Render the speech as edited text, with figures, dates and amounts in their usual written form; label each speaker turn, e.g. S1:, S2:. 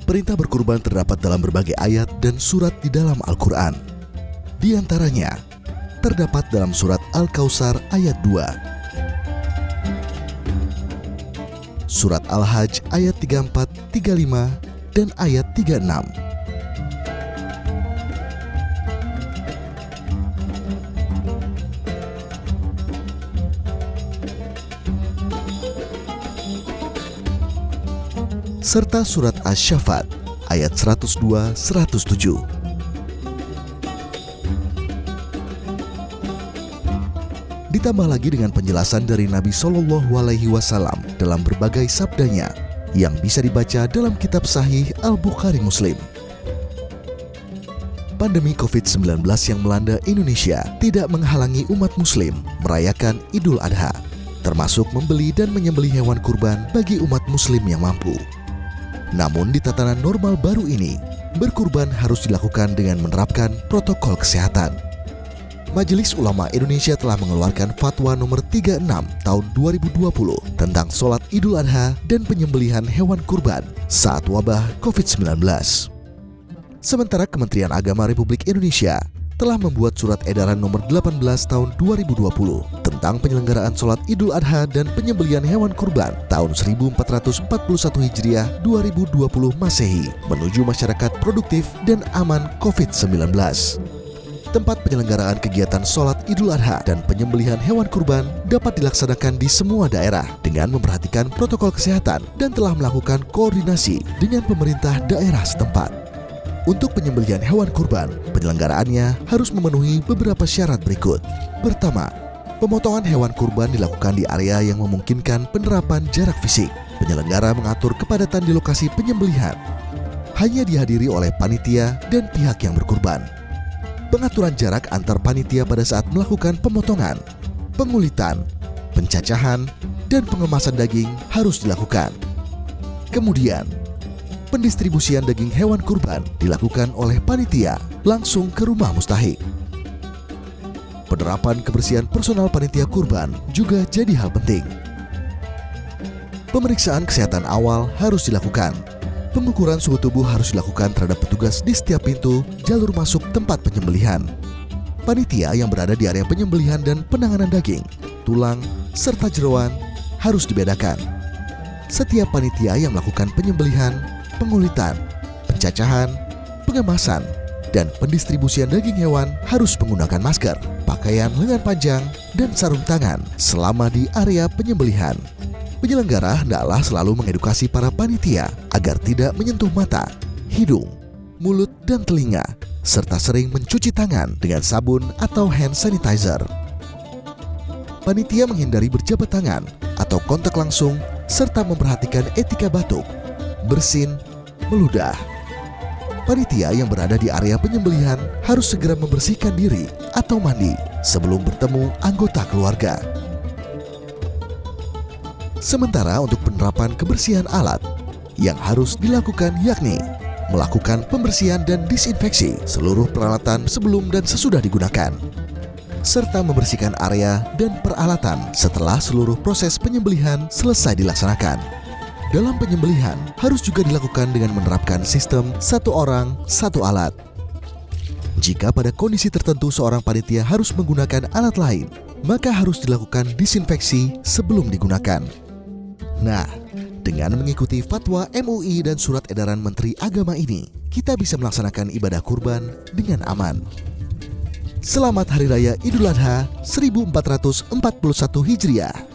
S1: Perintah berkurban terdapat dalam berbagai ayat dan surat di dalam Al-Quran. Di antaranya, terdapat dalam surat Al-Kautsar ayat 2, surat Al-Hajj ayat 34, 35, dan ayat 36. Serta surat Asy-Syaffat ayat 102-107. Ditambah lagi dengan penjelasan dari Nabi Shallallahu Alaihi Wasallam dalam berbagai sabdanya yang bisa dibaca dalam kitab Sahih Al-Bukhari Muslim. Pandemi COVID-19 yang melanda Indonesia tidak menghalangi umat Muslim merayakan Idul Adha, termasuk membeli dan menyembelih hewan kurban bagi umat Muslim yang mampu. Namun di tatanan normal baru ini, berkurban harus dilakukan dengan menerapkan protokol kesehatan. Majelis Ulama Indonesia telah mengeluarkan Fatwa nomor 36 tahun 2020 tentang sholat Idul Adha dan penyembelihan hewan kurban saat wabah COVID-19. Sementara Kementerian Agama Republik Indonesia telah membuat surat edaran nomor 18 tahun 2020 tentang penyelenggaraan sholat Idul Adha dan penyembelihan hewan kurban tahun 1441 Hijriah 2020 Masehi menuju masyarakat produktif dan aman COVID-19. Tempat penyelenggaraan kegiatan sholat Idul Adha dan penyembelihan hewan kurban dapat dilaksanakan di semua daerah dengan memperhatikan protokol kesehatan dan telah melakukan koordinasi dengan pemerintah daerah setempat. Untuk penyembelihan hewan kurban, penyelenggaraannya harus memenuhi beberapa syarat berikut. Pertama, pemotongan hewan kurban dilakukan di area yang memungkinkan penerapan jarak fisik. Penyelenggara mengatur kepadatan di lokasi penyembelihan. Hanya dihadiri oleh panitia dan pihak yang berkurban. Pengaturan jarak antar panitia pada saat melakukan pemotongan, pengulitan, pencacahan, dan pengemasan daging harus dilakukan. Kemudian, pendistribusian daging hewan kurban dilakukan oleh panitia langsung ke rumah mustahik. Penerapan kebersihan personal panitia kurban juga jadi hal penting. Pemeriksaan kesehatan awal harus dilakukan. Pengukuran suhu tubuh harus dilakukan terhadap petugas di setiap pintu jalur masuk tempat penyembelihan. Panitia yang berada di area penyembelihan dan penanganan daging, tulang, serta jeroan harus dibedakan. Setiap panitia yang melakukan penyembelihan, pengulitan, pencacahan, pengemasan, dan pendistribusian daging hewan harus menggunakan masker, pakaian lengan panjang, dan sarung tangan selama di area penyembelihan. Penyelenggara hendaklah selalu mengedukasi para panitia agar tidak menyentuh mata, hidung, mulut, dan telinga, serta sering mencuci tangan dengan sabun atau hand sanitizer. Panitia menghindari berjabat tangan atau kontak langsung, serta memperhatikan etika batuk, bersin, meludah. Panitia yang berada di area penyembelihan harus segera membersihkan diri atau mandi sebelum bertemu anggota keluarga. Sementara untuk penerapan kebersihan alat yang harus dilakukan yakni melakukan pembersihan dan disinfeksi seluruh peralatan sebelum dan sesudah digunakan, serta membersihkan area dan peralatan setelah seluruh proses penyembelihan selesai dilaksanakan. Dalam penyembelihan harus juga dilakukan dengan menerapkan sistem satu orang, satu alat. Jika pada kondisi tertentu seorang panitia harus menggunakan alat lain, maka harus dilakukan disinfeksi sebelum digunakan. Nah, dengan mengikuti fatwa MUI dan surat edaran Menteri Agama ini, kita bisa melaksanakan ibadah kurban dengan aman. Selamat Hari Raya Idul Adha 1441 Hijriah.